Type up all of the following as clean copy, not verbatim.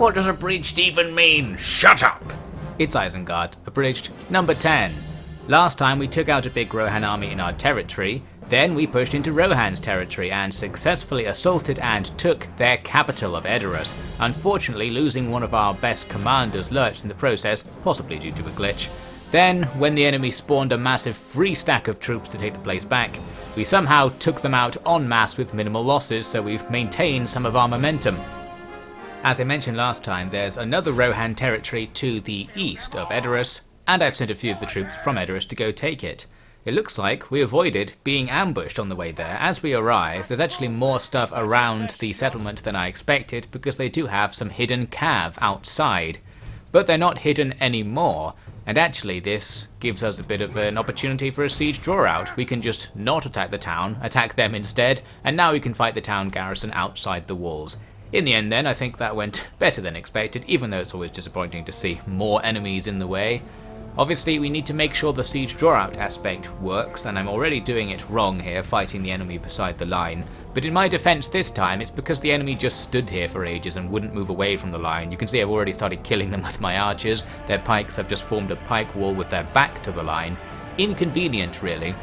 What does abridged even mean? Shut up! It's Isengard, Abridged, number 10. Last time we took out a big Rohan army in our territory, then we pushed into Rohan's territory and successfully assaulted and took their capital of Edoras, unfortunately losing one of our best commanders lurched in the process, possibly due to a glitch. Then, when the enemy spawned a massive free stack of troops to take the place back, we somehow took them out en masse with minimal losses, so we've maintained some of our momentum. As I mentioned last time, there's another Rohan territory to the east of Edoras, and I've sent a few of the troops from Edoras to go take it. It looks like we avoided being ambushed on the way there. As we arrive, there's actually more stuff around the settlement than I expected, because they do have some hidden cav outside. But they're not hidden anymore, and actually this gives us a bit of an opportunity for a siege draw-out. We can just not attack the town, attack them instead, and now we can fight the town garrison outside the walls. In the end then, I think that went better than expected, even though it's always disappointing to see more enemies in the way. Obviously, we need to make sure the siege draw-out aspect works, and I'm already doing it wrong here, fighting the enemy beside the line. But in my defense this time, it's because the enemy just stood here for ages and wouldn't move away from the line. You can see I've already started killing them with my archers. Their pikes have just formed a pike wall with their back to the line. Inconvenient, really.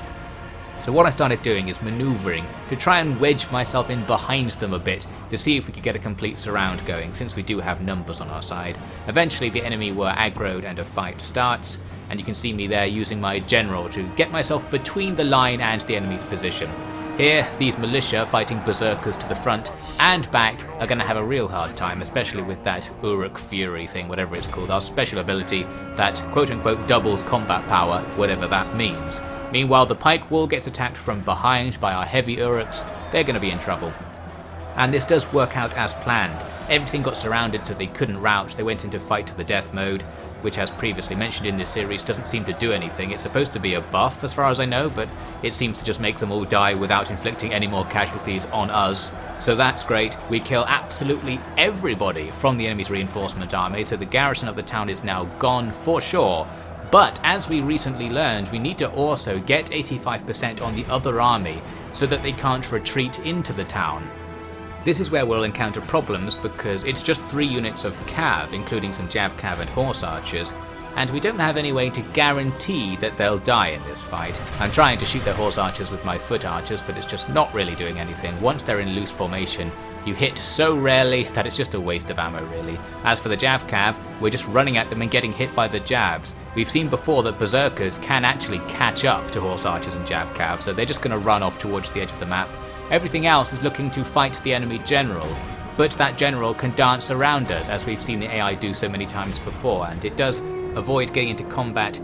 So what I started doing is maneuvering to try and wedge myself in behind them a bit to see if we could get a complete surround going, since we do have numbers on our side. Eventually the enemy were aggroed and a fight starts, and you can see me there using my general to get myself between the line and the enemy's position. Here, these militia fighting berserkers to the front and back are going to have a real hard time, especially with that Uruk Fury thing, whatever it's called, our special ability that quote-unquote doubles combat power, whatever that means. Meanwhile, the pike wall gets attacked from behind by our heavy Uruks. They're going to be in trouble. And this does work out as planned. Everything got surrounded so they couldn't rout. They went into fight to the death mode, which, as previously mentioned in this series, doesn't seem to do anything. It's supposed to be a buff as far as I know, but it seems to just make them all die without inflicting any more casualties on us. So that's great. We kill absolutely everybody from the enemy's reinforcement army, so the garrison of the town is now gone for sure. But as we recently learned, we need to also get 85% on the other army so that they can't retreat into the town. This is where we'll encounter problems because it's just 3 units of cav, including some jav cav and horse archers, and we don't have any way to guarantee that they'll die in this fight. I'm trying to shoot their horse archers with my foot archers, but it's just not really doing anything. Once they're in loose formation, you hit so rarely that it's just a waste of ammo, really. As for the jav cav, we're just running at them and getting hit by the javs. We've seen before that berserkers can actually catch up to horse archers and jav cav, so they're just going to run off towards the edge of the map. Everything else is looking to fight the enemy general, but that general can dance around us, as we've seen the AI do so many times before, and it does avoid getting into combat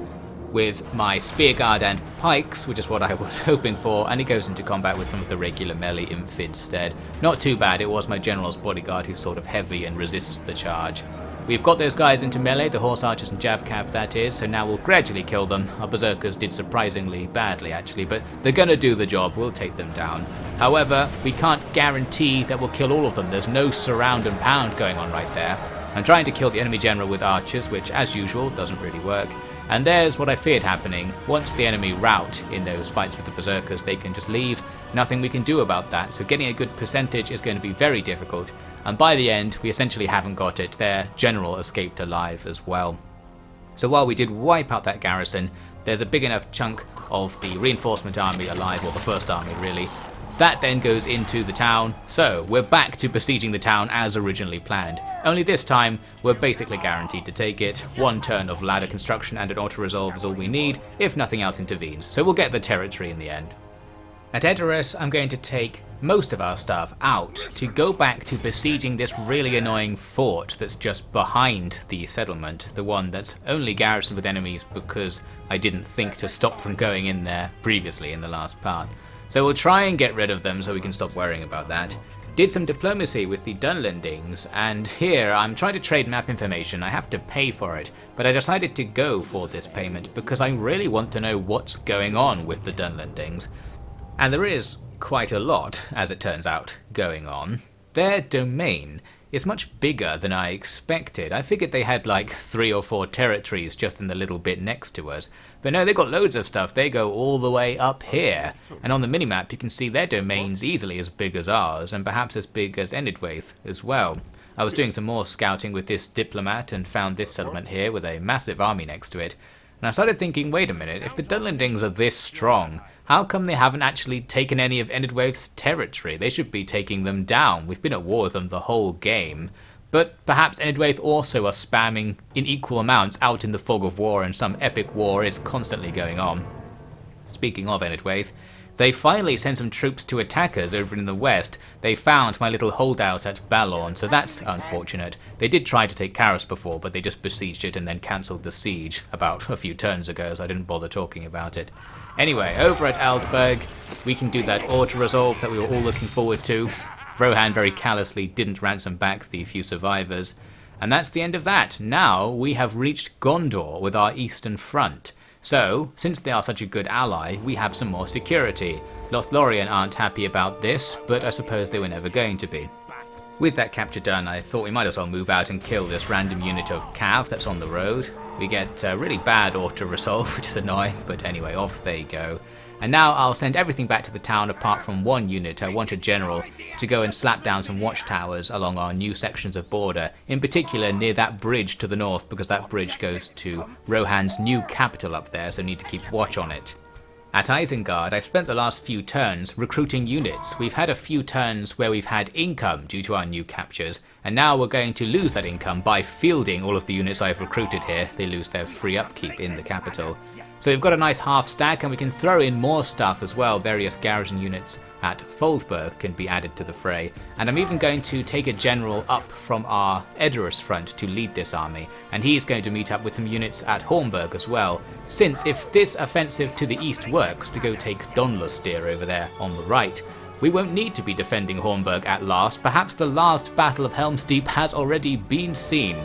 with my spearguard and pikes, which is what I was hoping for, and he goes into combat with some of the regular melee imp instead. Not too bad, it was my general's bodyguard who's sort of heavy and resists the charge. We've got those guys into melee, the horse archers and jav cav that is, so now we'll gradually kill them. Our berserkers did surprisingly badly actually, but they're gonna do the job, we'll take them down. However, we can't guarantee that we'll kill all of them, there's no surround and pound going on right there. I'm trying to kill the enemy general with archers, which as usual doesn't really work. And there's what I feared happening. Once the enemy rout in those fights with the berserkers, they can just leave. Nothing we can do about that, so getting a good percentage is going to be very difficult. And by the end, we essentially haven't got it. Their general escaped alive as well. So while we did wipe out that garrison, there's a big enough chunk of the reinforcement army alive, or the first army really. That then goes into the town, so we're back to besieging the town as originally planned. Only this time, we're basically guaranteed to take it. 1 turn of ladder construction and an auto-resolve is all we need, if nothing else intervenes, so we'll get the territory in the end. At Edoras, I'm going to take most of our stuff out to go back to besieging this really annoying fort that's just behind the settlement, the one that's only garrisoned with enemies because I didn't think to stop from going in there previously in the last part. So we'll try and get rid of them so we can stop worrying about that. Did some diplomacy with the Dunlendings, and here I'm trying to trade map information. I have to pay for it, but I decided to go for this payment because I really want to know what's going on with the Dunlendings. And there is quite a lot, as it turns out, going on. Their domain is much bigger than I expected. I figured they had like 3 or 4 territories just in the little bit next to us. But no, they've got loads of stuff. They go all the way up here. And on the minimap you can see their domain's easily as big as ours, and perhaps as big as Enidwaith as well. I was doing some more scouting with this diplomat and found this settlement here with a massive army next to it. And I started thinking, wait a minute, if the Dunlendings are this strong, how come they haven't actually taken any of Enedwaith's territory? They should be taking them down. We've been at war with them the whole game. But perhaps Enedwaith also are spamming in equal amounts out in the fog of war, and some epic war is constantly going on. Speaking of Enedwaith, they finally sent some troops to attack us over in the west. They found my little holdout at Balorn, so that's unfortunate. They did try to take Karas before, but they just besieged it and then cancelled the siege about a few turns ago, so I didn't bother talking about it. Anyway, over at Aldberg, we can do that auto-resolve that we were all looking forward to. Rohan very callously didn't ransom back the few survivors. And that's the end of that. Now we have reached Gondor with our eastern front. So, since they are such a good ally, we have some more security. Lothlorien aren't happy about this, but I suppose they were never going to be. With that capture done, I thought we might as well move out and kill this random unit of cav that's on the road. We get really bad auto-resolve, which is annoying, but anyway, off they go. And now I'll send everything back to the town apart from one unit. I want a general to go and slap down some watchtowers along our new sections of border, in particular near that bridge to the north, because that bridge goes to Rohan's new capital up there, so I need to keep watch on it. At Isengard, I've spent the last few turns recruiting units. We've had a few turns where we've had income due to our new captures, and now we're going to lose that income by fielding all of the units I've recruited here. They lose their free upkeep in the capital. So we've got a nice half stack, and we can throw in more stuff as well. Various garrison units at Foldberg can be added to the fray. And I'm even going to take a general up from our Edoras front to lead this army, and he's going to meet up with some units at Hornburg as well, since if this offensive to the east works to go take Donlustyr over there on the right, we won't need to be defending Hornburg at last. Perhaps the last Battle of Helm's Deep has already been seen.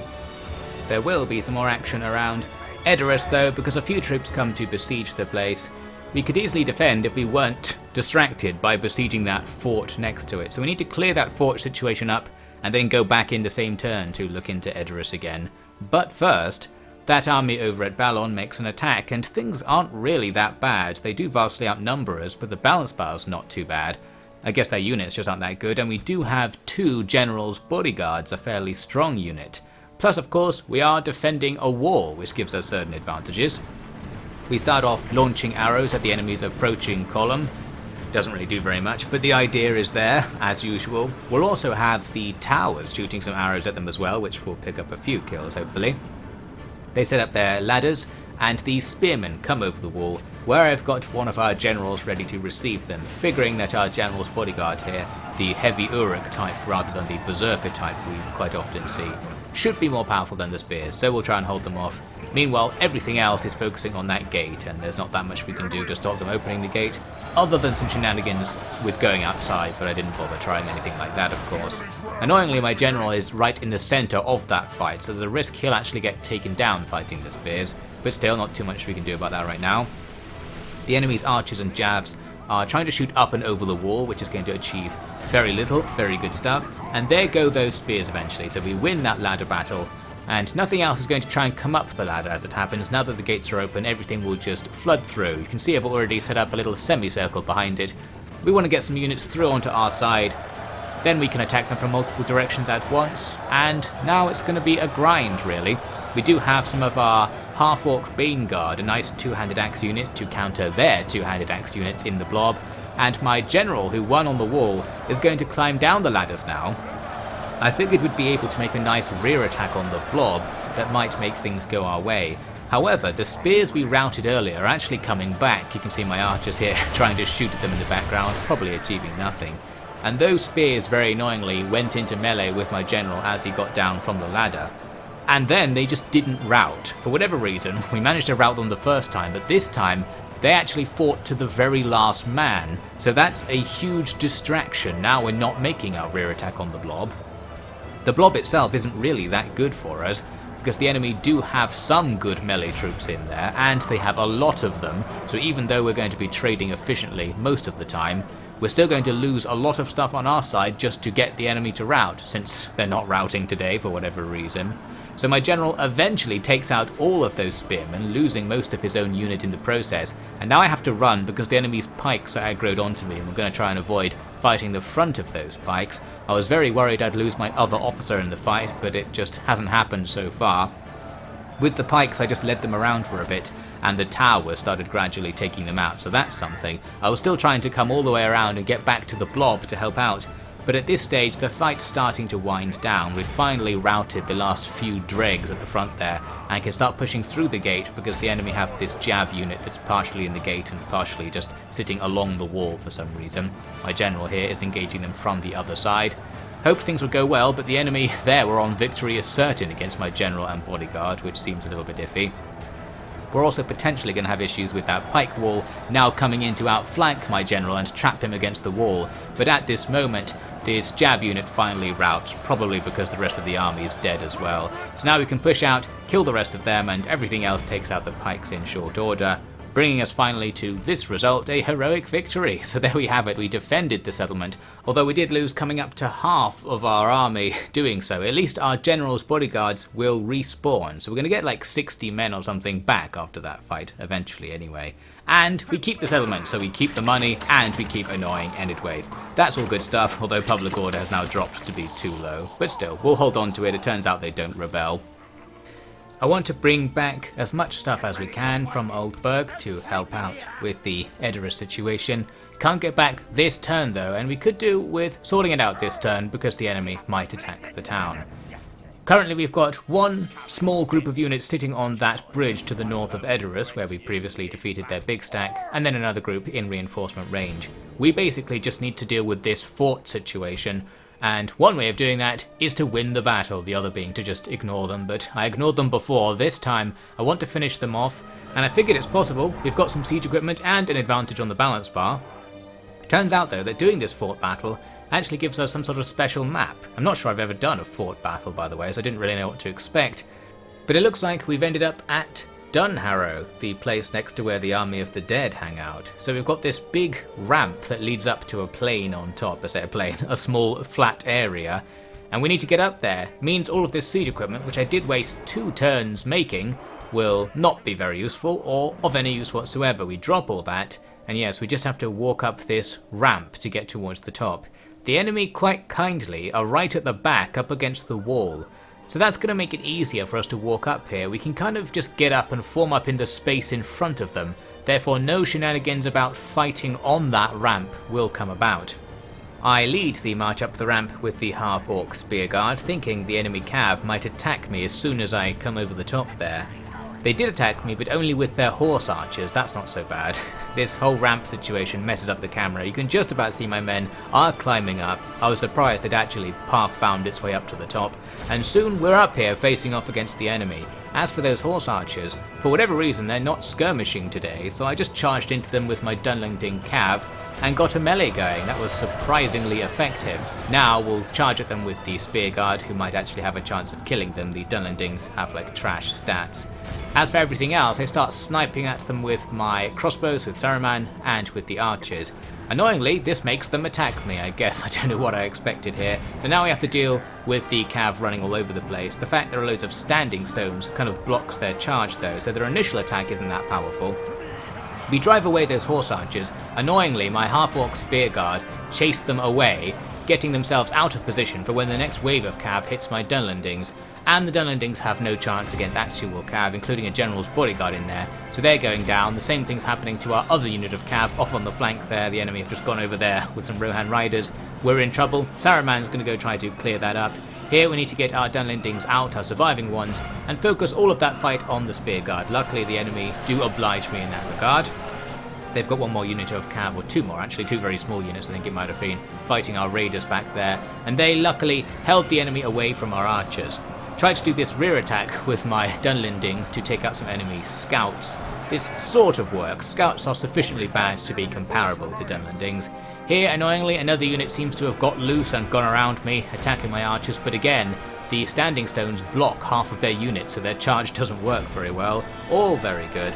There will be some more action around Edoras though, because a few troops come to besiege the place. We could easily defend if we weren't distracted by besieging that fort next to it. So we need to clear that fort situation up and then go back in the same turn to look into Edoras again. But first, that army over at Balorn makes an attack, and things aren't really that bad. They do vastly outnumber us, but the balance bar's not too bad. I guess their units just aren't that good, and we do have 2 generals' bodyguards, a fairly strong unit. Plus, of course, we are defending a wall, which gives us certain advantages. We start off launching arrows at the enemy's approaching column. Doesn't really do very much, but the idea is there, as usual. We'll also have the towers shooting some arrows at them as well, which will pick up a few kills, hopefully. They set up their ladders, and the spearmen come over the wall, where I've got one of our generals ready to receive them, figuring that our general's bodyguard here, the heavy Uruk type rather than the berserker type we quite often see, should be more powerful than the spears, so we'll try and hold them off. Meanwhile, everything else is focusing on that gate, and there's not that much we can do to stop them opening the gate, other than some shenanigans with going outside, but I didn't bother trying anything like that, of course. Annoyingly, my general is right in the centre of that fight, so there's a risk he'll actually get taken down fighting the spears, but still not too much we can do about that right now. The enemy's archers and javs are trying to shoot up and over the wall, which is going to achieve very little, very good stuff, and there go those spears eventually, so we win that ladder battle, and nothing else is going to try and come up the ladder as it happens. Now that the gates are open, everything will just flood through. You can see I've already set up a little semicircle behind it. We want to get some units through onto our side, then we can attack them from multiple directions at once, and now it's going to be a grind really. We do have some of our half-orc Bane Guard, a nice two-handed axe unit to counter their two-handed axe units in the blob, and my general, who won on the wall, is going to climb down the ladders now. I figured we'd be able to make a nice rear attack on the blob that might make things go our way. However, the spears we routed earlier are actually coming back. You can see my archers here trying to shoot at them in the background, probably achieving nothing. And those spears, very annoyingly, went into melee with my general as he got down from the ladder. And then they just didn't rout. For whatever reason, we managed to rout them the first time, but this time they actually fought to the very last man. So that's a huge distraction. Now we're not making our rear attack on the blob. The blob itself isn't really that good for us, because the enemy do have some good melee troops in there, and they have a lot of them, so even though we're going to be trading efficiently most of the time, we're still going to lose a lot of stuff on our side just to get the enemy to rout, since they're not routing today for whatever reason. So my general eventually takes out all of those spearmen, losing most of his own unit in the process, and now I have to run because the enemy's pikes are aggroed onto me and we're going to try and avoid fighting the front of those pikes. I was very worried I'd lose my other officer in the fight, but it just hasn't happened so far. With the pikes I just led them around for a bit, and the tower started gradually taking them out, so that's something. I was still trying to come all the way around and get back to the blob to help out, but at this stage the fight's starting to wind down. We've finally routed the last few dregs at the front there, and can start pushing through the gate because the enemy have this Jav unit that's partially in the gate and partially just sitting along the wall for some reason. My general here is engaging them from the other side. Hoped things would go well, but the enemy there were on victory as certain against my general and bodyguard, which seems a little bit iffy. We're also potentially going to have issues with that pike wall now coming in to outflank my general and trap him against the wall, but at this moment this Jav unit finally routs, probably because the rest of the army is dead as well. So now we can push out, kill the rest of them, and everything else takes out the pikes in short order, bringing us finally to this result, a heroic victory. So there we have it, we defended the settlement, although we did lose coming up to half of our army doing so. At least our general's bodyguards will respawn, so we're going to get like 60 men or something back after that fight, eventually anyway. And we keep the settlement, so we keep the money and we keep annoying Ended Wave. That's all good stuff, although public order has now dropped to be too low. But still, we'll hold on to it, it turns out they don't rebel. I want to bring back as much stuff as we can from Oldburg to help out with the Edoras situation. Can't get back this turn though, and we could do with sorting it out this turn because the enemy might attack the town. Currently we've got one small group of units sitting on that bridge to the north of Edoras, where we previously defeated their big stack, and then another group in reinforcement range. We basically just need to deal with this fort situation, and one way of doing that is to win the battle, the other being to just ignore them, but I ignored them before. This time I want to finish them off, and I figured it's possible. We've got some siege equipment and an advantage on the balance bar. Turns out though that doing this fort battle actually gives us some sort of special map. I'm not sure I've ever done a fort battle, by the way, so I didn't really know what to expect, but it looks like we've ended up at Dunharrow, the place next to where the Army of the Dead hang out. So we've got this big ramp that leads up to a plain on top. I say a plain, a small flat area, and we need to get up there. Means all of this siege equipment, which I did waste 2 turns making, will not be very useful or of any use whatsoever. We drop all that, and yes, we just have to walk up this ramp to get towards the top. The enemy, quite kindly, are right at the back up against the wall. So that's going to make it easier for us to walk up here. We can kind of just get up and form up in the space in front of them. Therefore no shenanigans about fighting on that ramp will come about. I lead the march up the ramp with the half-orc spearguard, thinking the enemy cav might attack me as soon as I come over the top there. They did attack me, but only with their horse archers. That's not so bad. This whole ramp situation messes up the camera. You can just about see my men are climbing up. I was surprised they'd actually path found its way up to the top, and soon we're up here facing off against the enemy. As for those horse archers, for whatever reason they're not skirmishing today, so I just charged into them with my Dunlending cav and got a melee going. That was surprisingly effective. Now we'll charge at them with the spearguard, who might actually have a chance of killing them. The Dunlendings have like trash stats. As for everything else, I start sniping at them with my crossbows, with Saruman, and with the archers. Annoyingly, this makes them attack me, I guess. I don't know what I expected here. So now we have to deal with the cav running all over the place. The fact there are loads of standing stones kind of blocks their charge though, so their initial attack isn't that powerful. We drive away those horse archers. Annoyingly, my half-orc spearguard chased them away, getting themselves out of position for when the next wave of cav hits my Dunlendings. And the Dunlendings have no chance against actual cav, including a general's bodyguard in there, so they're going down. The same thing's happening to our other unit of cav off on the flank there. The enemy have just gone over there with some Rohan riders. We're in trouble. Saruman's going to go try to clear that up. Here we need to get our Dunlendings out, our surviving ones, and focus all of that fight on the spearguard. Luckily the enemy do oblige me in that regard. They've got one more unit of cav, or 2 more actually, 2 very small units I think it might have been, fighting our raiders back there, and they luckily held the enemy away from our archers. Tried to do this rear attack with my Dunlendings to take out some enemy scouts. This sort of works. Scouts are sufficiently bad to be comparable to Dunlendings. Here, annoyingly, another unit seems to have got loose and gone around me, attacking my archers, but again, the standing stones block half of their unit, so their charge doesn't work very well. All very good.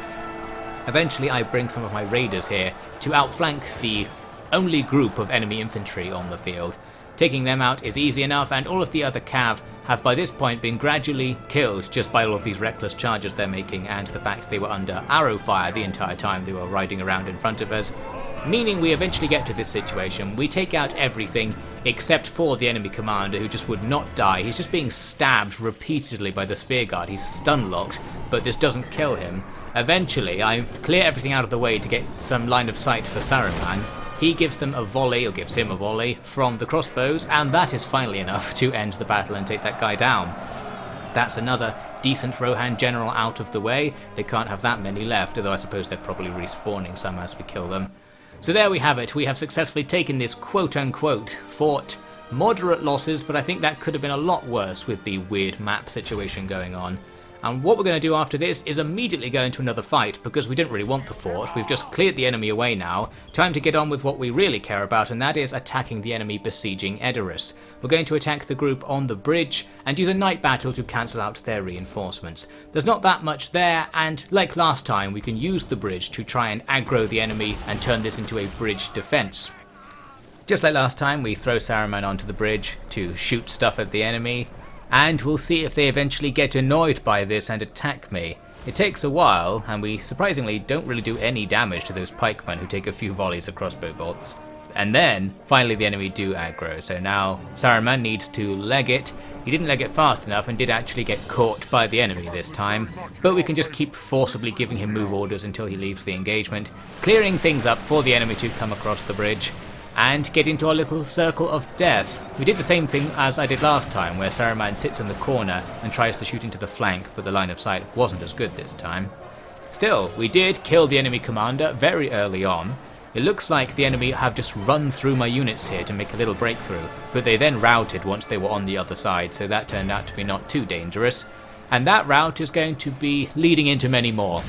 Eventually I bring some of my raiders here to outflank the only group of enemy infantry on the field. Taking them out is easy enough, and all of the other cav have by this point been gradually killed just by all of these reckless charges they're making and the fact they were under arrow fire the entire time they were riding around in front of us. Meaning we eventually get to this situation, we take out everything except for the enemy commander who just would not die. He's just being stabbed repeatedly by the spear guard. He's stun locked, but this doesn't kill him. Eventually I clear everything out of the way to get some line of sight for Saruman. He gives them a volley, or gives him a volley, from the crossbows, and that is finally enough to end the battle and take that guy down. That's another decent Rohan general out of the way. They can't have that many left, although I suppose they're probably respawning some as we kill them. So there we have it, we have successfully taken this quote-unquote fort. Moderate losses, but I think that could have been a lot worse with the weird map situation going on. And what we're going to do after this is immediately go into another fight, because we didn't really want the fort, we've just cleared the enemy away now. Time to get on with what we really care about, and that is attacking the enemy besieging Edoras. We're going to attack the group on the bridge, and use a night battle to cancel out their reinforcements. There's not that much there, and like last time, we can use the bridge to try and aggro the enemy and turn this into a bridge defense. Just like last time, we throw Saruman onto the bridge to shoot stuff at the enemy, and we'll see if they eventually get annoyed by this and attack me. It takes a while, and we surprisingly don't really do any damage to those pikemen who take a few volleys of crossbow bolts. And then, finally the enemy do aggro, so now Saruman needs to leg it. He didn't leg it fast enough and did actually get caught by the enemy this time, but we can just keep forcibly giving him move orders until he leaves the engagement, clearing things up for the enemy to come across the bridge and get into our little circle of death. We did the same thing as I did last time, where Saruman sits in the corner and tries to shoot into the flank, but the line of sight wasn't as good this time. Still, we did kill the enemy commander very early on. It looks like the enemy have just run through my units here to make a little breakthrough, but they then routed once they were on the other side, so that turned out to be not too dangerous. And that rout is going to be leading into many more.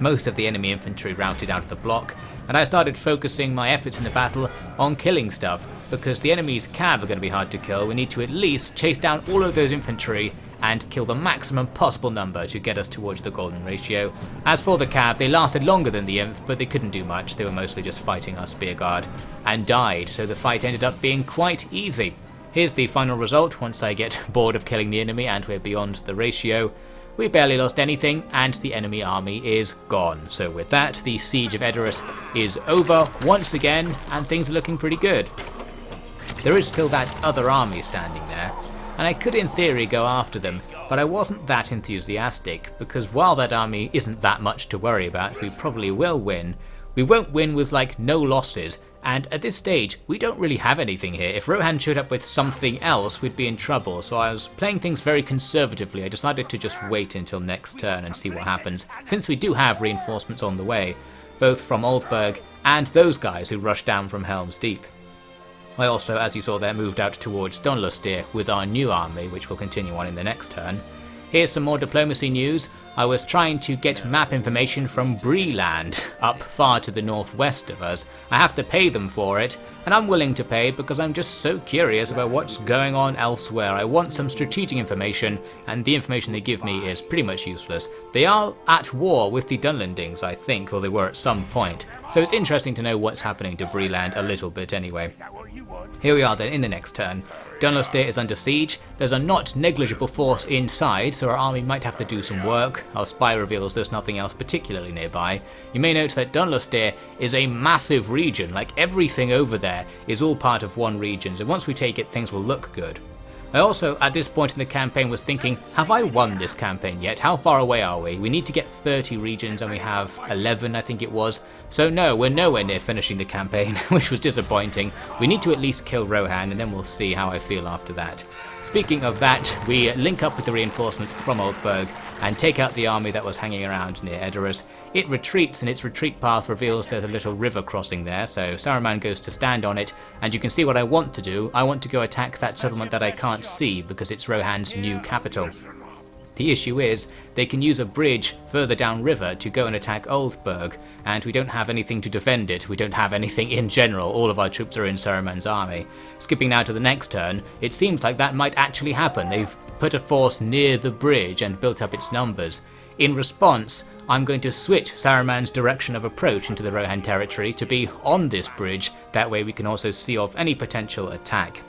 Most of the enemy infantry routed out of the block, and I started focusing my efforts in the battle on killing stuff, because the enemy's cav are going to be hard to kill. We need to at least chase down all of those infantry and kill the maximum possible number to get us towards the golden ratio. As for the cav, they lasted longer than the inf, but they couldn't do much. They were mostly just fighting our spear guard and died, so the fight ended up being quite easy. Here's the final result once I get bored of killing the enemy and we're beyond the ratio. We barely lost anything, and the enemy army is gone. So with that, the siege of Edoras is over once again, and things are looking pretty good. There is still that other army standing there, and I could in theory go after them, but I wasn't that enthusiastic, because while that army isn't that much to worry about, we probably will win. We won't win with like no losses, and at this stage we don't really have anything here. If Rohan showed up with something else, we'd be in trouble, so I was playing things very conservatively. I decided to just wait until next turn and see what happens, since we do have reinforcements on the way, both from Oldburg and those guys who rushed down from Helm's Deep. I also, as you saw there, moved out towards Dunlustir with our new army, which will continue on in the next turn. Here's some more diplomacy news. I was trying to get map information from Breeland, up far to the northwest of us. I have to pay them for it, and I'm willing to pay because I'm just so curious about what's going on elsewhere. I want some strategic information, and the information they give me is pretty much useless. They are at war with the Dunlendings, I think, or they were at some point, so it's interesting to know what's happening to Breeland a little bit anyway. Here we are then in the next turn. Dunlustir is under siege. There's a not negligible force inside, so our army might have to do some work. Our spy reveals there's nothing else particularly nearby. You may note that Dunlustir is a massive region, like everything over there is all part of one region, so once we take it things will look good. I also, at this point in the campaign, was thinking, have I won this campaign yet? How far away are we? We need to get 30 regions and we have 11, I think it was. So no, we're nowhere near finishing the campaign, which was disappointing. We need to at least kill Rohan and then we'll see how I feel after that. Speaking of that, we link up with the reinforcements from Oldburg and take out the army that was hanging around near Edoras. It retreats, and its retreat path reveals there's a little river crossing there, so Saruman goes to stand on it, and you can see what I want to do. I want to go attack that settlement that I can't see because it's Rohan's new capital. The issue is, they can use a bridge further downriver to go and attack Oldburg, and we don't have anything to defend it. We don't have anything in general. All of our troops are in Saruman's army. Skipping now to the next turn, it seems like that might actually happen. They've put a force near the bridge and built up its numbers. in response, I'm going to switch Saruman's direction of approach into the Rohan territory to be on this bridge, that way we can also see off any potential attack.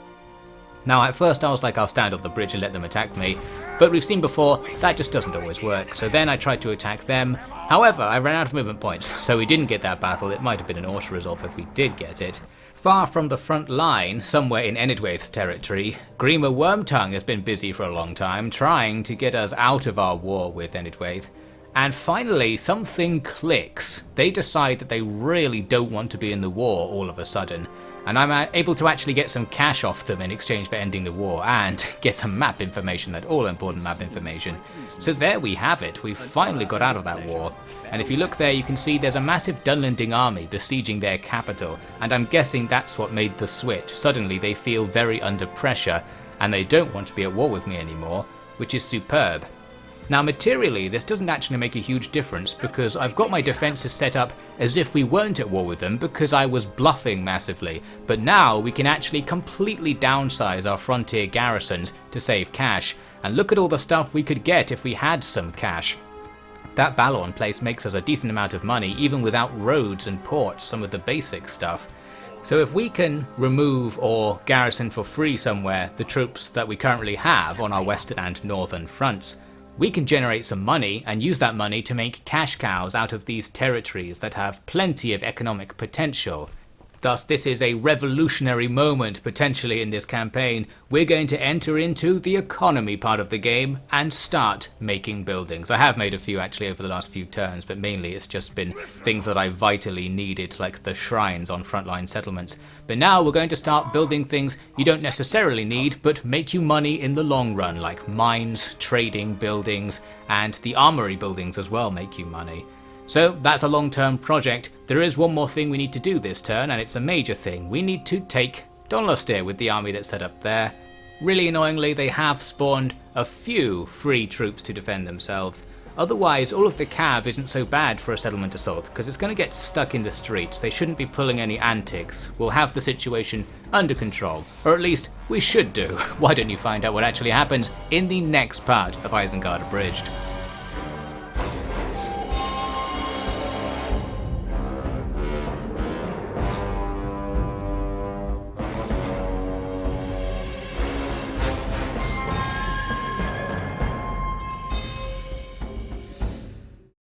Now at first I was like, I'll stand on the bridge and let them attack me, but we've seen before that just doesn't always work, so then I tried to attack them. However, I ran out of movement points, so we didn't get that battle. It might have been an auto-resolve if we did get it. Far from the front line, somewhere in Enidwaith's territory, Grima Wormtongue has been busy for a long time trying to get us out of our war with Enidwaith. And finally, something clicks. They decide that they really don't want to be in the war all of a sudden. And I'm able to actually get some cash off them in exchange for ending the war and get some map information, that all-important map information. So there we have it, we've finally got out of that war. And if you look there, you can see there's a massive Dunlending army besieging their capital, and I'm guessing that's what made the switch. Suddenly they feel very under pressure, and they don't want to be at war with me anymore, which is superb. Now materially, this doesn't actually make a huge difference because I've got my defences set up as if we weren't at war with them because I was bluffing massively, but now we can actually completely downsize our frontier garrisons to save cash, and look at all the stuff we could get if we had some cash. That Balorn place makes us a decent amount of money even without roads and ports, some of the basic stuff. So if we can remove or garrison for free somewhere the troops that we currently have on our western and northern fronts, we can generate some money and use that money to make cash cows out of these territories that have plenty of economic potential. Thus, this is a revolutionary moment potentially in this campaign. We're going to enter into the economy part of the game and start making buildings. I have made a few actually over the last few turns, but mainly it's just been things that I vitally needed, like the shrines on frontline settlements. But now we're going to start building things you don't necessarily need, but make you money in the long run, like mines, trading buildings, and the armory buildings as well make you money. So that's a long-term project. There is one more thing we need to do this turn, and it's a major thing. We need to take Donlostir with the army that's set up there. Really annoyingly, they have spawned a few free troops to defend themselves. Otherwise, all of the cav isn't so bad for a settlement assault, because it's going to get stuck in the streets. They shouldn't be pulling any antics. We'll have the situation under control, or at least we should do. Why don't you find out what actually happens in the next part of Isengard Abridged?